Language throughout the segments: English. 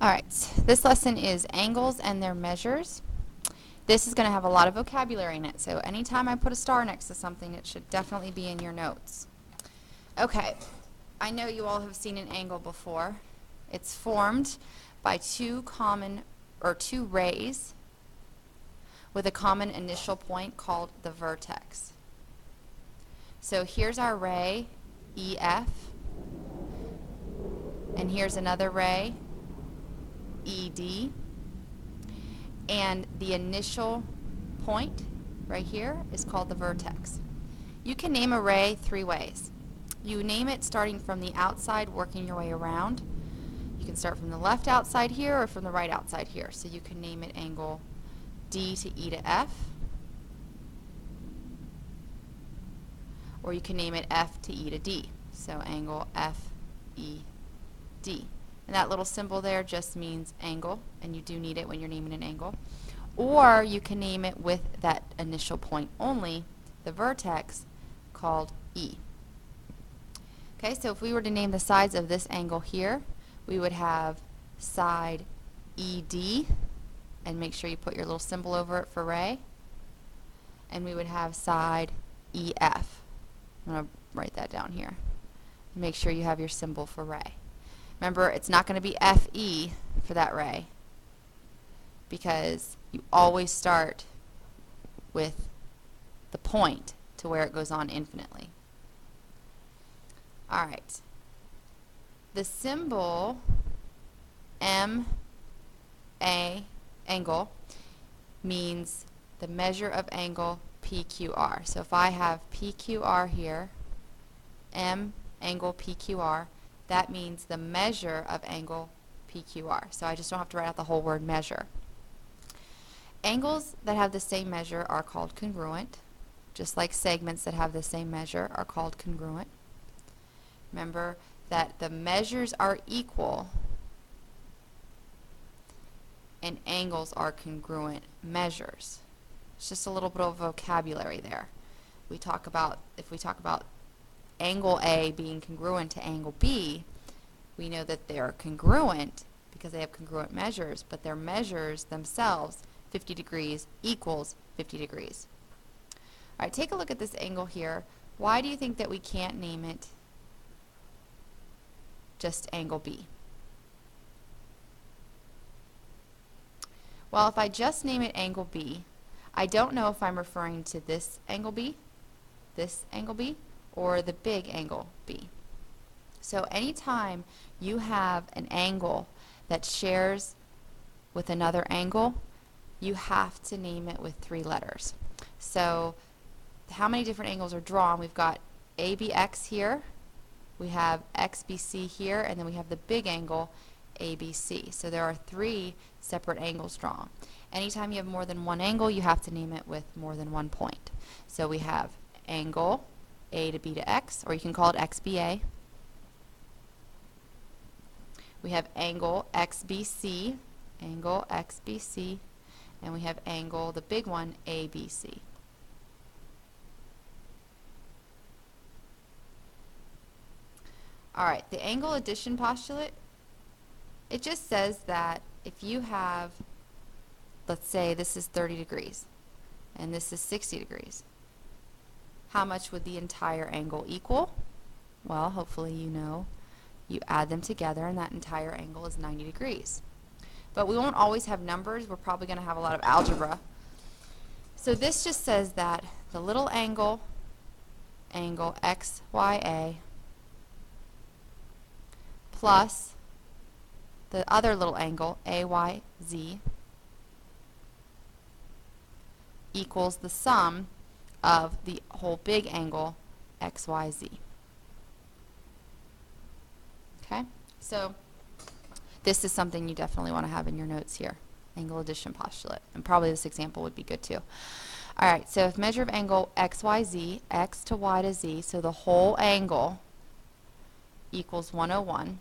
Alright, this lesson is angles and their measures. This is going to have a lot of vocabulary in it, so anytime I put a star next to something, it should definitely be in your notes. Okay, I know you all have seen an angle before. It's formed by two rays with a common initial point called the vertex. So here's our ray, EF, and here's another ray, ED, and the initial point right here is called the vertex. You can name a ray three ways. You name it starting from the outside, working your way around. You can start from the left outside here or from the right outside here. So you can name it angle D to E to F, or you can name it F to E to D. So angle F, E, D. And that little symbol there just means angle, and you do need it when you're naming an angle. Or you can name it with that initial point only, the vertex, called E. Okay, so if we were to name the sides of this angle here, we would have side ED, and make sure you put your little symbol over it for ray. And we would have side EF. I'm going to write that down here. Make sure you have your symbol for ray. Remember, it's not going to be FE for that ray, because you always start with the point to where it goes on infinitely. Alright, the symbol MA angle means the measure of angle PQR. So if I have PQR here, M angle PQR, that means the measure of angle PQR. So I just don't have to write out the whole word measure. Angles that have the same measure are called congruent, just like segments that have the same measure are called congruent. Remember that the measures are equal and angles are congruent measures. It's just a little bit of vocabulary there. If we talk about angle A being congruent to angle B, we know that they are congruent because they have congruent measures, but their measures themselves, 50 degrees equals 50 degrees. All right, take a look at this angle here. Why do you think that we can't name it just angle B? Well, if I just name it angle B, I don't know if I'm referring to this angle B, or the big angle B. So anytime you have an angle that shares with another angle, you have to name it with three letters. So how many different angles are drawn? We've got ABX here, we have XBC here, and then we have the big angle ABC. So there are three separate angles drawn. Anytime you have more than one angle, you have to name it with more than one point. So we have angle A to B to X, or you can call it XBA. We have angle XBC, and we have angle, the big one, ABC. Alright, the angle addition postulate, it just says that if you have, let's say this is 30 degrees, and this is 60 degrees, how much would the entire angle equal? Well, hopefully you know. You add them together and that entire angle is 90 degrees. But we won't always have numbers. We're probably going to have a lot of algebra. So this just says that the little angle XYA, plus the other little angle AYZ equals the sum of the whole big angle XYZ. Okay, so this is something you definitely want to have in your notes here, angle addition postulate, and probably this example would be good too. Alright, so if measure of angle XYZ, X to Y to Z, so the whole angle equals 101,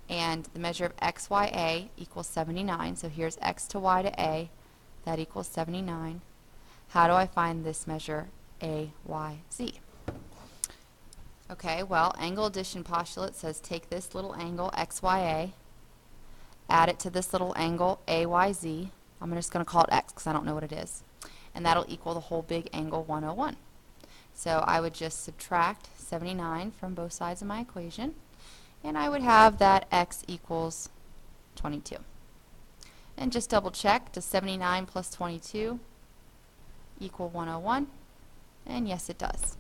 and the measure of XYA equals 79, so here's X to Y to A, that equals 79. How do I find this measure AYZ? Okay, well, angle addition postulate says take this little angle XYA add it to this little angle AYZ. I'm just going to call it X because I don't know what it is. And that'll equal the whole big angle 101. So I would just subtract 79 from both sides of my equation, and I would have that X equals 22. And just double check, does 79 plus 22 equal 101? And yes, it does.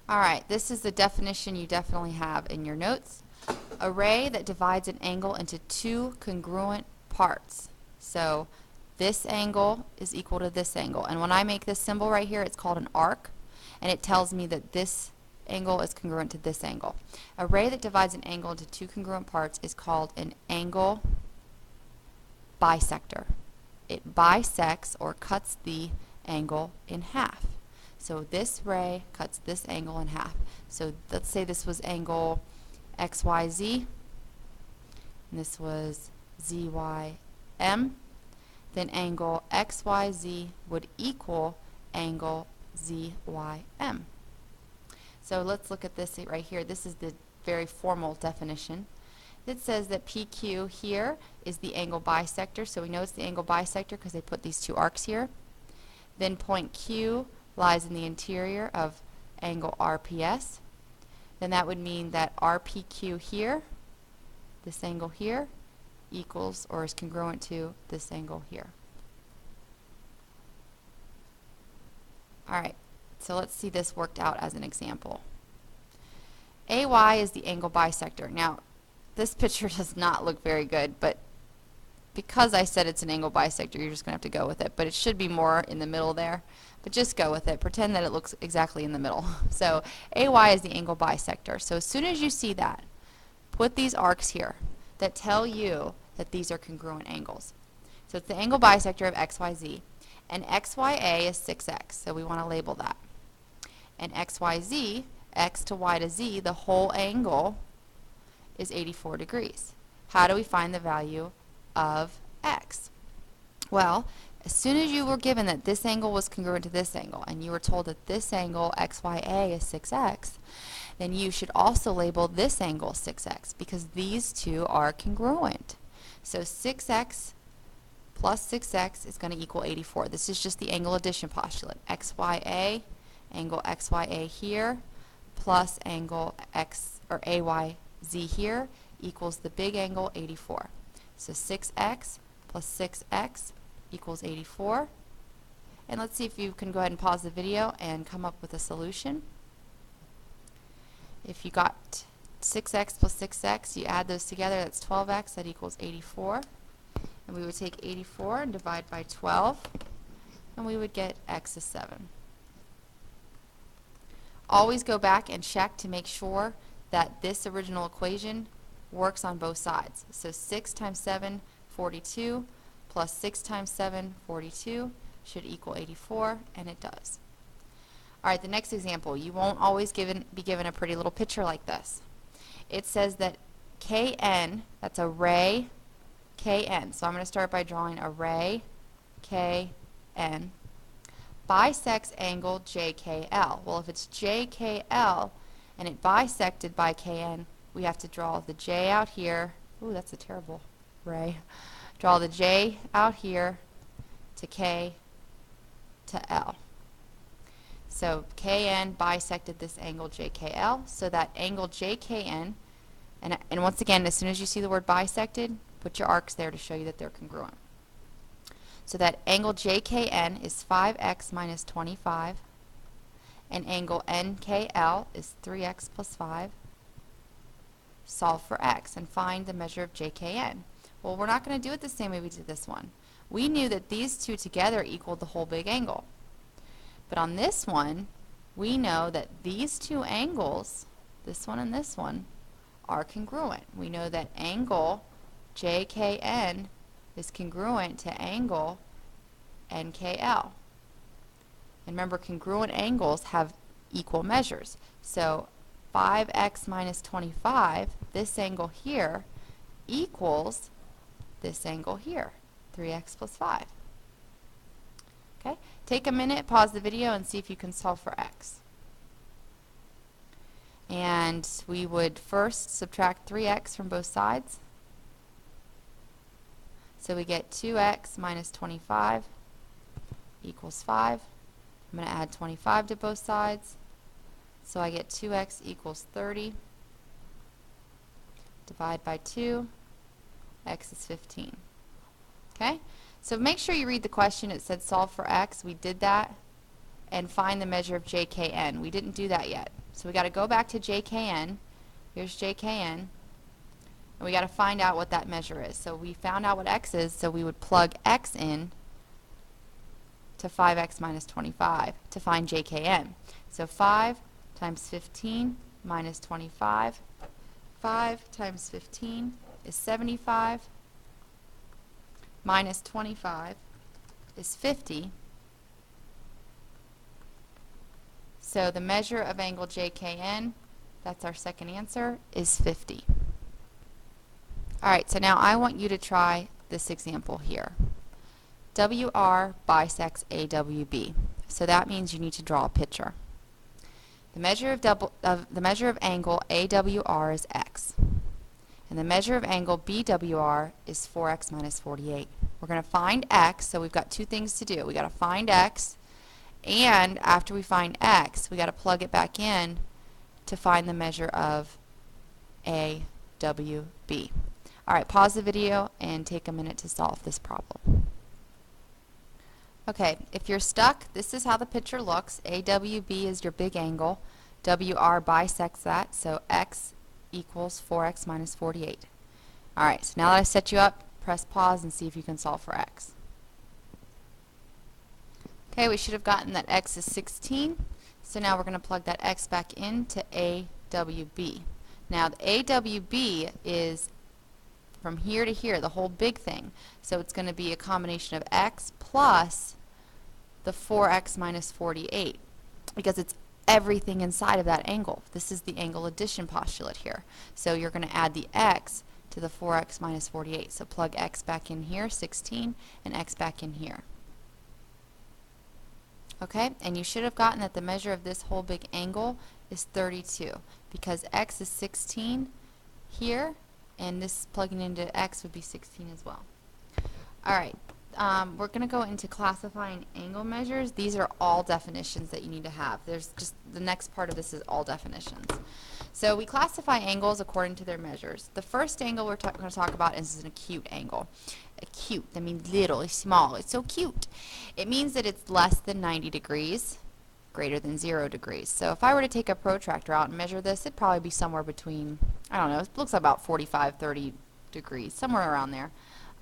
Alright, this is the definition you definitely have in your notes. Array that divides an angle into two congruent parts. So this angle is equal to this angle. And when I make this symbol right here, it's called an arc. And it tells me that this angle is congruent to this angle. Array that divides an angle into two congruent parts is called an angle bisector. It bisects or cuts the angle in half. So this ray cuts this angle in half. So let's say this was angle XYZ, and this was ZYM. Then angle XYZ would equal angle ZYM. So let's look at this right here. This is the very formal definition. It says that PQ here is the angle bisector, so we know it's the angle bisector because they put these two arcs here. Then point Q lies in the interior of angle RPS. Then that would mean that RPQ here, this angle here, equals or is congruent to this angle here. Alright, so let's see this worked out as an example. AY is the angle bisector. Now, this picture does not look very good, but because I said it's an angle bisector, you're just going to have to go with it. But it should be more in the middle there. But just go with it. Pretend that it looks exactly in the middle. So AY is the angle bisector. So as soon as you see that, put these arcs here that tell you that these are congruent angles. So it's the angle bisector of XYZ. And XYA is 6x, so we want to label that. And XYZ, X to Y to Z, the whole angle is 84 degrees. How do we find the value of X? Well, as soon as you were given that this angle was congruent to this angle, and you were told that this angle XYA is 6x, then you should also label this angle 6x, because these two are congruent. So 6x plus 6x is going to equal 84. This is just the angle addition postulate. XYA, angle XYA here, plus angle X or AYZ here equals the big angle 84. So 6x plus 6x equals 84. And let's see if you can go ahead and pause the video and come up with a solution. If you got 6x plus 6x, you add those together, that's 12x, that equals 84. And we would take 84 and divide by 12, and we would get x is 7. Always go back and check to make sure that this original equation works on both sides. So 6 times 7, 42, plus 6 times 7, 42, should equal 84, and it does. Alright, the next example, you won't always be given a pretty little picture like this. It says that Kn, that's a ray Kn, so I'm going to start by drawing a ray Kn, bisects angle JKL. Well, if it's JKL and it bisected by Kn, we have to draw the J out here. Ooh, that's a terrible ray. Draw the J out here to K to L. So Kn bisected this angle JKL, so that angle JKN, and once again, as soon as you see the word bisected, put your arcs there to show you that they're congruent. So that angle JKN is 5x minus 25, and angle NKL is 3x plus 5. Solve for x and find the measure of JKN. Well, we're not going to do it the same way we did this one. We knew that these two together equaled the whole big angle. But on this one, we know that these two angles, this one and this one, are congruent. We know that angle JKN is congruent to angle NKL. And remember, congruent angles have equal measures. So 5x minus 25, this angle here, equals this angle here, 3x plus 5. Okay? Take a minute, pause the video, and see if you can solve for x. And we would first subtract 3x from both sides. So we get 2x minus 25 equals 5. I'm going to add 25 to both sides. So I get 2x equals 30. Divide by 2. X is 15. Okay? So make sure you read the question. It said solve for x. We did that. And find the measure of JKN. We didn't do that yet. So we got to go back to JKN. Here's JKN. And we got to find out what that measure is. So we found out what x is, so we would plug x in to 5x minus 25 to find JKN. So 5 times 15 minus 25. 5 times 15 is 75. Minus 25 is 50. So the measure of angle JKN, that's our second answer, is 50. Alright, so now I want you to try this example here. WR bisects AWB. So that means you need to draw a picture. The measure of angle AWR is x. And the measure of angle BWR is 4x minus 48. We're going to find x, so we've got two things to do. We've got to find x, and after we find x, we've got to plug it back in to find the measure of AWB. Alright, pause the video and take a minute to solve this problem. Okay, if you're stuck, this is how the picture looks. AWB is your big angle. WR bisects that, so x equals 4x minus 48. Alright, so now that I set you up, press pause and see if you can solve for x. Okay, we should have gotten that x is 16. So now we're going to plug that x back into AWB. Now the AWB is from here to here, the whole big thing. So it's going to be a combination of x plus the 4x minus 48, because it's everything inside of that angle. This is the angle addition postulate here. So you're going to add the x to the 4x minus 48. So plug x back in here, 16, and x back in here. Okay, and you should have gotten that the measure of this whole big angle is 32, because x is 16 here, and this plugging into x would be 16 as well. Alright, we're going to go into classifying angle measures. These are all definitions that you need to have. There's just the next part of this is all definitions. So we classify angles according to their measures. The first angle we're going to talk about is an acute angle. Acute, that means little, small. It's so cute. It means that it's less than 90 degrees, greater than 0 degrees. So if I were to take a protractor out and measure this, it'd probably be somewhere between, I don't know, it looks like about 45, 30 degrees, somewhere around there.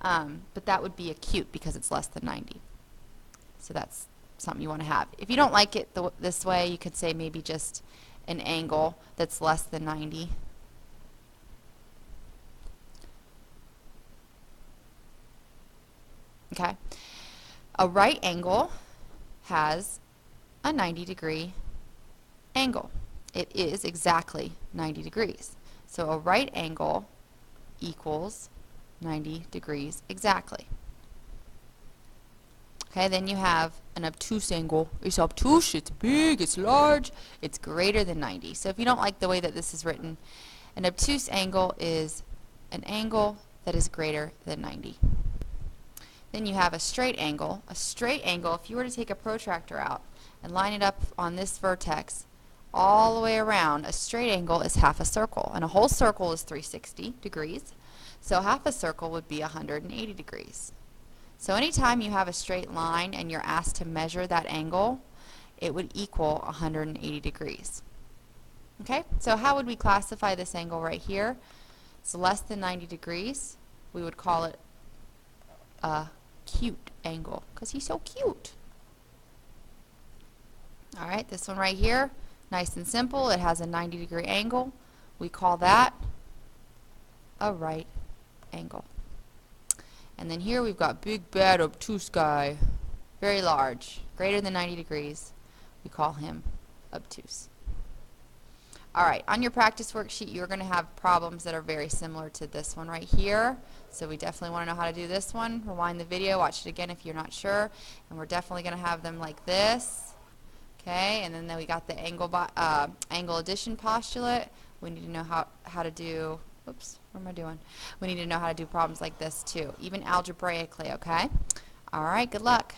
But that would be acute because it's less than 90. So that's something you want to have. If you don't like it this way, you could say maybe just an angle that's less than 90. Okay. A right angle has a 90-degree angle. It is exactly 90 degrees. So a right angle equals 90 degrees exactly. Okay, then you have an obtuse angle. It's obtuse, it's big, it's large, it's greater than 90. So if you don't like the way that this is written, an obtuse angle is an angle that is greater than 90. Then you have a straight angle. A straight angle, if you were to take a protractor out and line it up on this vertex all the way around, a straight angle is half a circle. And a whole circle is 360 degrees. So half a circle would be 180 degrees. So anytime you have a straight line and you're asked to measure that angle, it would equal 180 degrees. Okay, so how would we classify this angle right here? It's less than 90 degrees. We would call it a cute angle because he's so cute. Alright, this one right here, nice and simple. It has a 90-degree angle. We call that a right angle. And then here we've got big bad obtuse guy, very large, greater than 90 degrees. We call him obtuse. Alright, on your practice worksheet you're going to have problems that are very similar to this one right here. So we definitely want to know how to do this one. Rewind the video, watch it again if you're not sure. And we're definitely going to have them like this. Okay, and then we got the angle addition postulate. We need to know how to do, oops, what am I doing? We need to know how to do problems like this too, even algebraically, okay? All right, good luck.